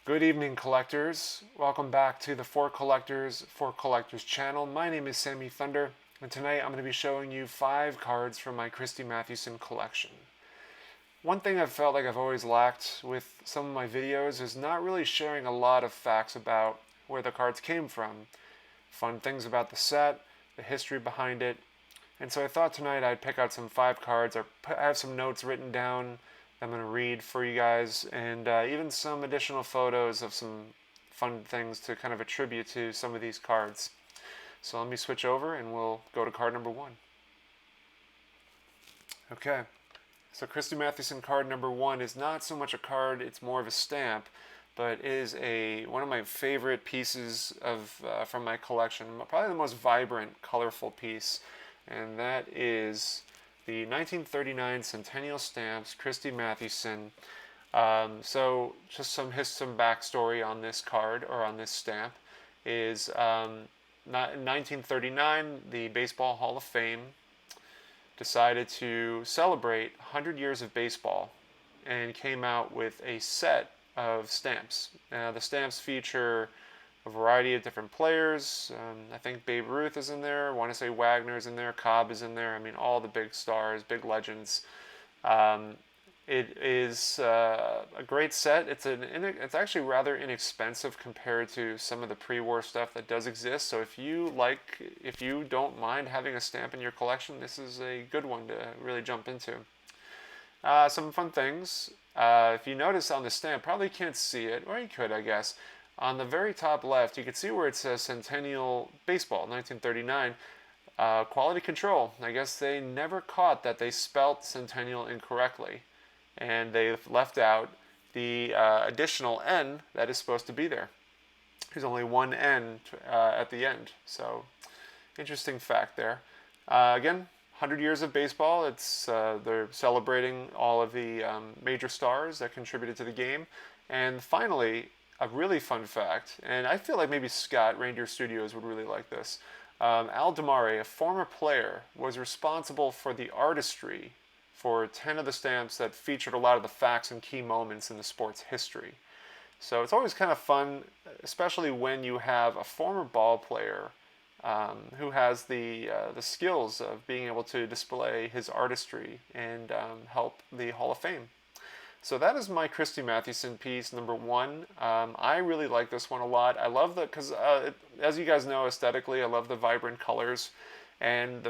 Good evening, collectors. Welcome back to the For Collectors channel. My name is Sammy Thunder, and tonight I'm going to be showing you 5 cards from my Christy Mathewson collection. One thing I've felt like I've always lacked with some of my videos is not really sharing a lot of facts about where the cards came from, fun things about the set, the history behind it, and so I thought tonight I'd pick out some 5 cards. I have some notes written down that I'm going to read for you guys, and even some additional photos of some fun things to kind of attribute to some of these cards. So let me switch over and we'll go to card number 1. Okay, so Christy Mathewson card number 1 is not so much a card, it's more of a stamp, but is one of my favorite pieces from my collection, probably the most vibrant, colorful piece, and that is the 1939 Centennial Stamps, Christy Mathewson. So just some backstory on this card, or on this stamp, is in 1939, the Baseball Hall of Fame decided to celebrate 100 years of baseball and came out with a set of stamps. The stamps feature a variety of different players. I think Babe Ruth is in there. I want to say Wagner's in there. Cobb is in there. I mean, all the big stars, big legends. It is a great set. It's actually rather inexpensive compared to some of the pre-war stuff that does exist. So if you don't mind having a stamp in your collection, this is a good one to really jump into. Some fun things. If you notice on the stamp, probably can't see it, or you could, I guess. On the very top left, you can see where it says Centennial Baseball, 1939. Quality control. I guess they never caught that they spelt Centennial incorrectly, and they've left out the additional N that is supposed to be there. There's only one N at the end, so interesting fact there. Again, 100 years of baseball. They're celebrating all of the major stars that contributed to the game, and finally, a really fun fact, and I feel like maybe Scott, Reindeer Studios, would really like this. Al Damare, a former player, was responsible for the artistry for 10 of the stamps that featured a lot of the facts and key moments in the sport's history. So it's always kind of fun, especially when you have a former ball player who has the skills of being able to display his artistry and help the Hall of Fame. So that is my Christy Mathewson piece, number 1. I really like this one a lot. I love because as you guys know, aesthetically, I love the vibrant colors. And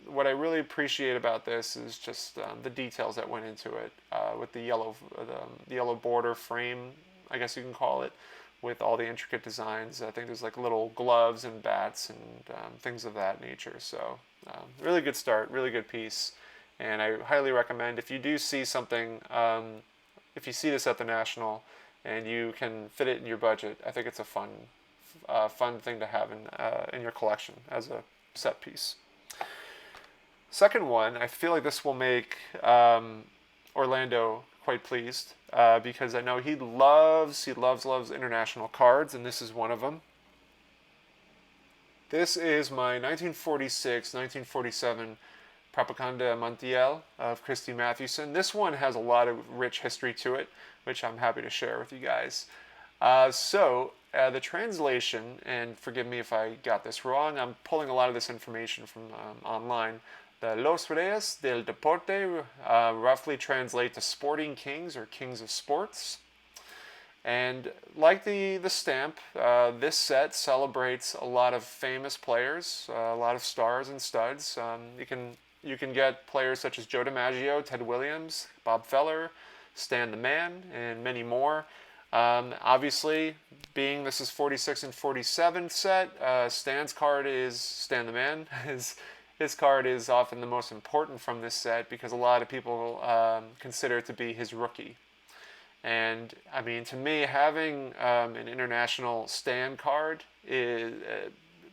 what I really appreciate about this is just the details that went into it, with the yellow border frame, I guess you can call it, with all the intricate designs. I think there's like little gloves and bats and things of that nature. So really good start, really good piece. And I highly recommend, if you do see something, if you see this at the National and you can fit it in your budget, I think it's a fun thing to have in your collection as a set piece. Second one, I feel like this will make Orlando quite pleased, because I know he loves international cards, and this is one of them. This is my 1946-1947 Propaganda Montiel of Christy Mathewson. This one has a lot of rich history to it, which I'm happy to share with you guys. The translation, and forgive me if I got this wrong, I'm pulling a lot of this information from online. The Los Reyes del Deporte roughly translate to sporting kings, or kings of sports. And like the stamp, this set celebrates a lot of famous players, a lot of stars and studs. You can get players such as Joe DiMaggio, Ted Williams, Bob Feller, Stan the Man, and many more. Obviously, being this is 46 and 47 set, Stan's card is Stan the Man. His card is often the most important from this set because a lot of people consider it to be his rookie. And I mean, to me, having an international Stan card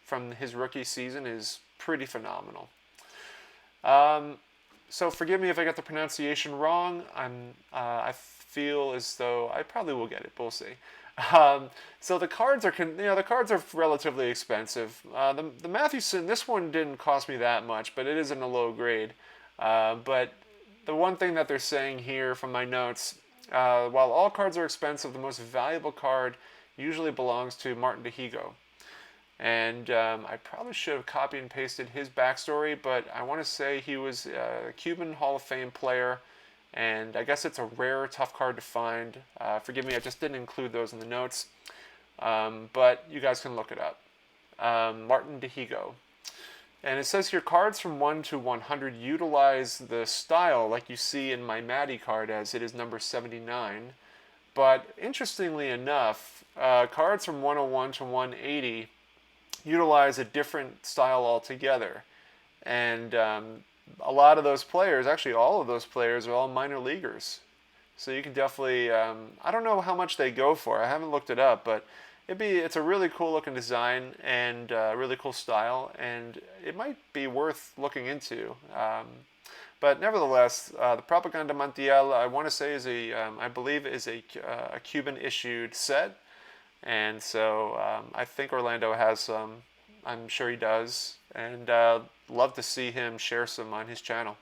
from his rookie season is pretty phenomenal. So forgive me if I got the pronunciation wrong. I feel as though I probably will get it, but we'll see. So the cards are relatively expensive. The Mathewson, this one didn't cost me that much, but it is in a low grade. But the one thing that they're saying here from my notes, While all cards are expensive, the most valuable card usually belongs to Martin Dihigo. And I probably should have copied and pasted his backstory, but I want to say he was a Cuban Hall of Fame player, and I guess it's a rare, tough card to find. Forgive me, I just didn't include those in the notes, but you guys can look it up. Martin Dihigo. And it says here, cards from 1 to 100 utilize the style like you see in my Maddie card, as it is number 79. But interestingly enough, cards from 101 to 180 utilize a different style altogether. And a lot of those players, actually all of those players, are all minor leaguers. So you can definitely, I don't know how much they go for. I haven't looked it up, but it's a really cool looking design and really cool style, and it might be worth looking into. But nevertheless, the Propaganda Montiel, I want to say, is I believe is a Cuban issued set, and so I think Orlando has some. I'm sure he does, and love to see him share some on his channel.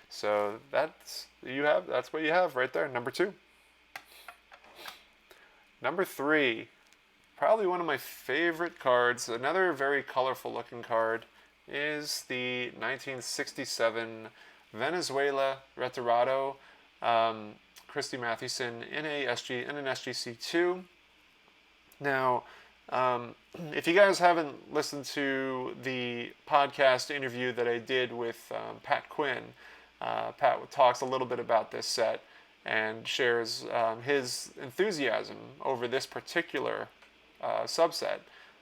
So that's what you have right there. Number 2. Number 3. Probably one of my favorite cards, another very colorful looking card, is the 1967 Venezuela Retirado Christy Mathewson in an SGC2. Now, if you guys haven't listened to the podcast interview that I did with Pat Quinn, Pat talks a little bit about this set and shares his enthusiasm over this particular subset,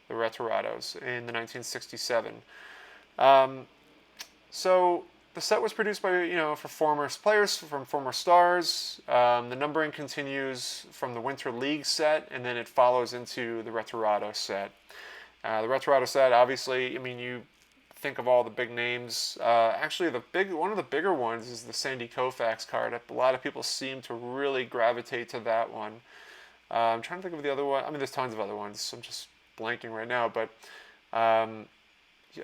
the Retirados, in the 1967. So the set was produced by, for former players from former stars. The numbering continues from the Winter League set, and then it follows into the Retirado set. The Retirado set, obviously, you think of all the big names. Actually, one of the bigger ones is the Sandy Koufax card. A lot of people seem to really gravitate to that one. I'm trying to think of the other one. There's tons of other ones. I'm just blanking right now, but a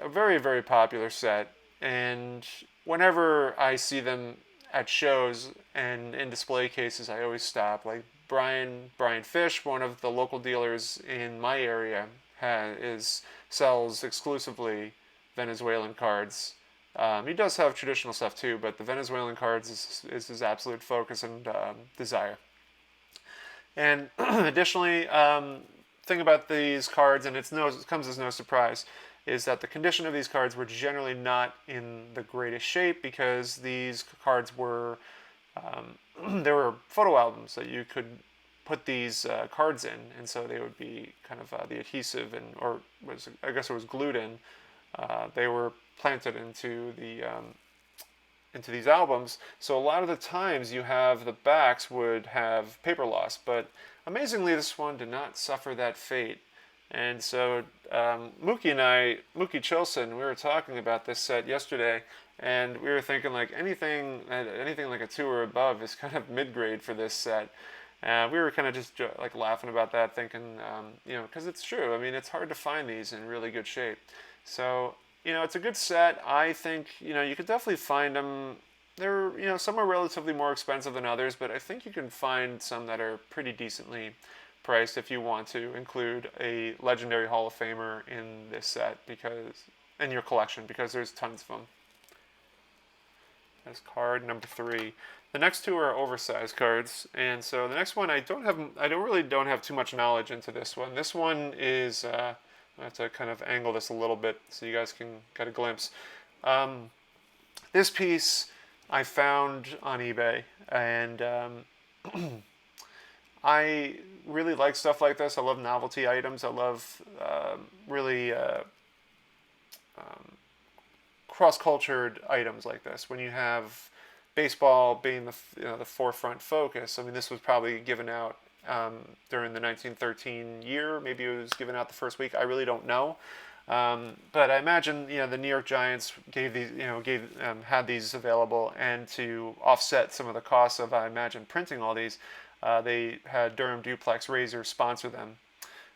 very, very popular set. And whenever I see them at shows and in display cases, I always stop. Like Brian Fish, one of the local dealers in my area, sells exclusively Venezuelan cards. He does have traditional stuff too, but the Venezuelan cards is his absolute focus and desire. And additionally, thing about these cards, and it comes as no surprise, is that the condition of these cards were generally not in the greatest shape, because these cards were, there were photo albums that you could put these cards in, and so they would be kind of the adhesive, I guess it was glued in. They were planted into these albums, so a lot of the times the backs would have paper loss, but amazingly this one did not suffer that fate. And so Mookie Chilson, we were talking about this set yesterday, and we were thinking like anything like a 2 or above is kind of mid-grade for this set. We were kind of just like laughing about that, thinking, because it's true. It's hard to find these in really good shape. So, it's a good set. I think, you could definitely find them. They're, some are relatively more expensive than others, but I think you can find some that are pretty decently priced if you want to include a legendary Hall of Famer in this set, in your collection, because there's tons of them. That's card number 3. The next 2 are oversized cards, and so the next one I don't have too much knowledge into this one. This one is I have to kind of angle this a little bit so you guys can get a glimpse. This piece I found on eBay, and I really like stuff like this. I love novelty items. I love really cross-cultured items like this. When you have baseball being the forefront focus, this was probably given out during the 1913 year. Maybe it was given out the first week. I really don't know. But I imagine the New York Giants had these available, and to offset some of the costs of, I imagine, printing all these, they had Durham Duplex Razor sponsor them,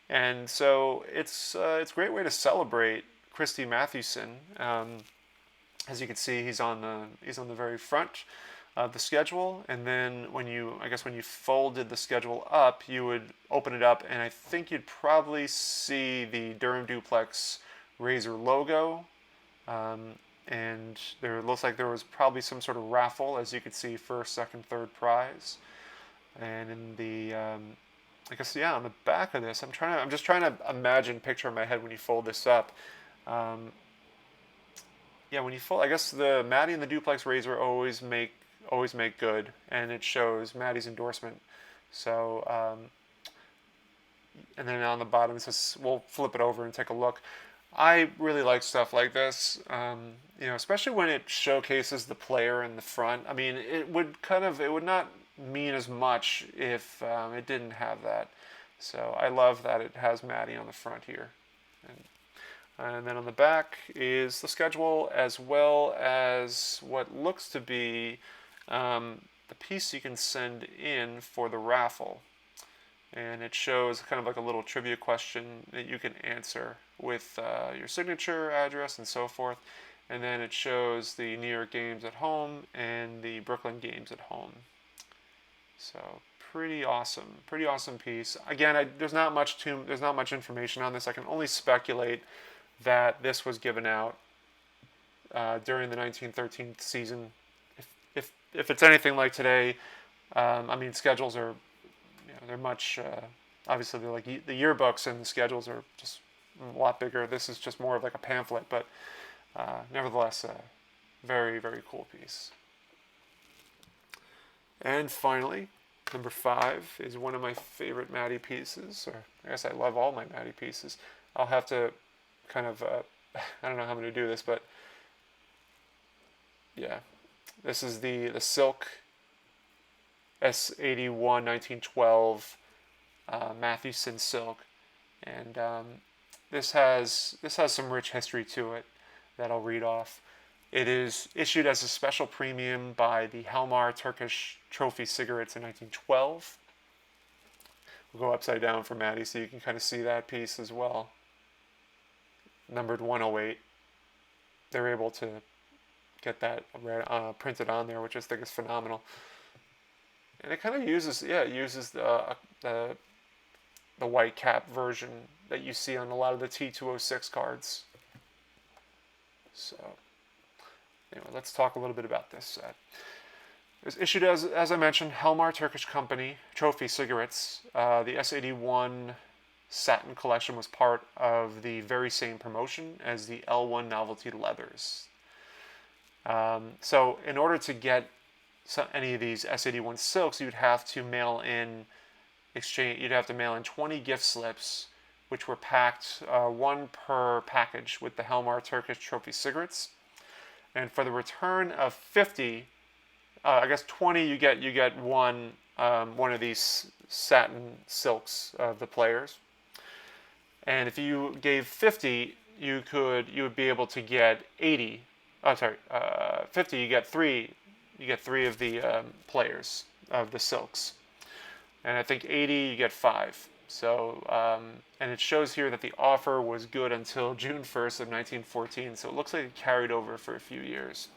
and so it's a great way to celebrate Christy Mathewson. As you can see, he's on the very front the schedule, and then when you, I guess when you folded the schedule up, you would open it up, and I think you'd probably see the Durham Duplex Razor logo, and there looks like there was probably some sort of raffle, as you could see, first, second, third prize, and in the I guess yeah, on the back of this, I'm just trying to imagine, picture in my head when you fold this up. Um, yeah, when you fold, I guess the Maddie and the Duplex Razor always make good, and it shows Maddie's endorsement. So, and then on the bottom it says, we'll flip it over and take a look. I really like stuff like this, especially when it showcases the player in the front. I mean, it would not mean as much if it didn't have that. So I love that it has Maddie on the front here. And then on the back is the schedule, as well as what looks to be the piece you can send in for the raffle. And it shows kind of like a little trivia question that you can answer with your signature, address, and so forth. And then it shows the New York games at home and the Brooklyn games at home. So pretty awesome piece. Again, there's not much information on this. I can only speculate that this was given out during the 1913 season. If it's anything like today, I mean, schedules are, they're much, obviously they're like the yearbooks, and the schedules are just a lot bigger. This is just more of like a pamphlet, but nevertheless, a very, very cool piece. And finally, number 5 is one of my favorite Maddie pieces, or I guess I love all my Maddie pieces. I'll have to kind of, I don't know how I'm going to do this, but yeah, this is the Silk S81 1912 Mathewson Silk, and this has some rich history to it that I'll read off. It is issued as a special premium by the Helmar Turkish Trophy Cigarettes in 1912. We'll go upside down for Maddie so you can kind of see that piece as well. Numbered 108. They're able to get that printed on there, which I think is phenomenal. And it kind of uses the white cap version that you see on a lot of the T206 cards. So anyway, let's talk a little bit about this set. It was issued as I mentioned, Helmar Turkish Company Trophy Cigarettes. The S81 Satin collection was part of the very same promotion as the L1 Novelty Leathers. So in order to get any of these S81 silks, you'd have to mail in 20 gift slips, which were packed one per package with the Helmar Turkish Trophy Cigarettes. And for the return of 50, I guess 20, you get one of these satin silks of the players. And if you gave 50, you would be able to get 80. 50. You get three of the players of the silks, and I think 80 you get 5. So and it shows here that the offer was good until June 1st of 1914. So it looks like it carried over for a few years.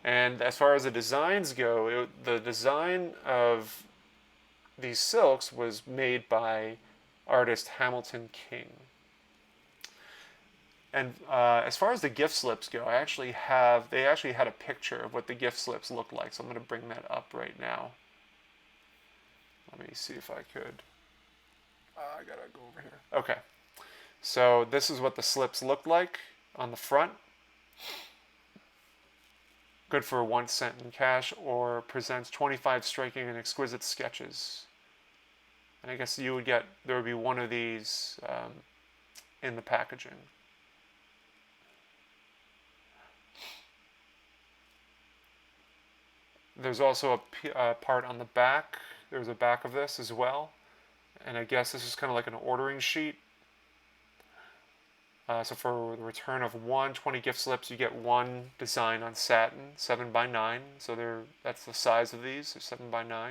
And as far as the designs go, the design of these silks was made by artist Hamilton King. And as far as the gift slips go, they actually had a picture of what the gift slips look like. So I'm going to bring that up right now. Let me see if I could. I gotta go over here. Okay. So this is what the slips look like on the front. Good for 1 cent in cash, or presents 25 striking and exquisite sketches. And I guess there would be one of these in the packaging. There's also a part on the back. There's a back of this as well. And I guess this is kind of like an ordering sheet. So for the return of 20 gift slips, you get one design on satin, 7x9. So that's the size of these, they're 7x9.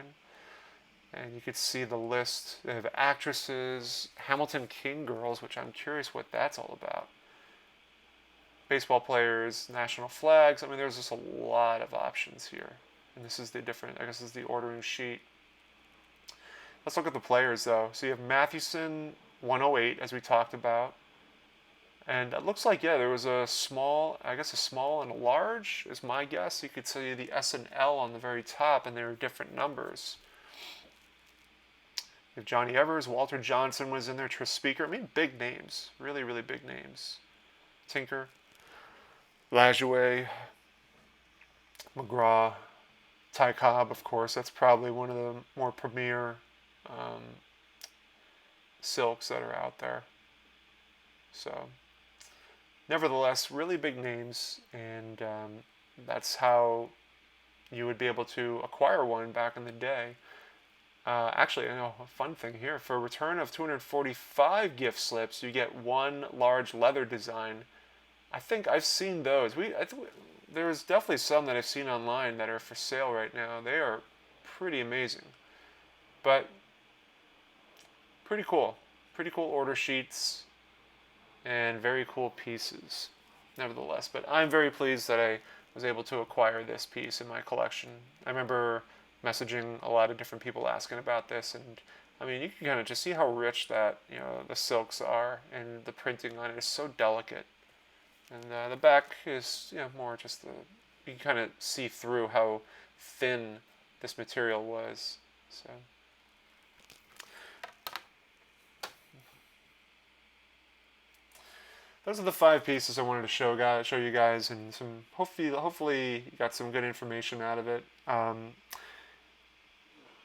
And you could see the list. They have actresses, Hamilton King girls, which I'm curious what that's all about. Baseball players, national flags. I mean, there's just a lot of options here. And this is the different, I guess this is the ordering sheet. Let's look at the players, though. So you have Mathewson, 108, as we talked about. And it looks like, yeah, there was a small, I guess a small and a large is my guess. You could see the S and L on the very top, and they were different numbers. You have Johnny Evers, Walter Johnson was in there, Tris Speaker. I mean, big names. Really, really big names. Tinker, Lajoie, McGraw, Ty Cobb, of course. That's probably one of the more premier silks that are out there. So, nevertheless, really big names, and that's how you would be able to acquire one back in the day. Actually, I know a fun thing here. For a return of 245 gift slips, you get one large leather design. I think I've seen those. There's definitely some that I've seen online that are for sale right now. They are pretty amazing. But pretty cool. Pretty cool order sheets and very cool pieces, nevertheless. But I'm very pleased that I was able to acquire this piece in my collection. I remember messaging a lot of different people asking about this, and I mean, you can kind of just see how rich that, the silks are, and the printing on it is so delicate. And the back is, more just you can kind of see through how thin this material was. So those are the 5 pieces I wanted to show you guys, and some hopefully you got some good information out of it.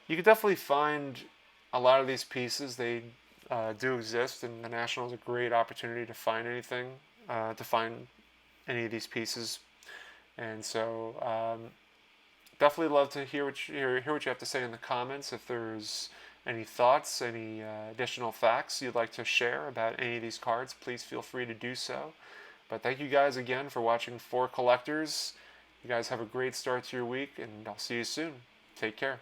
You could definitely find a lot of these pieces. They do exist, and the National is a great opportunity to find anything, to find any of these pieces. And so definitely love to hear what you have to say in the comments. If there's any thoughts, any additional facts you'd like to share about any of these cards, please feel free to do so. But thank you guys again for watching For Collectors. You guys have a great start to your week, and I'll see you soon. Take care.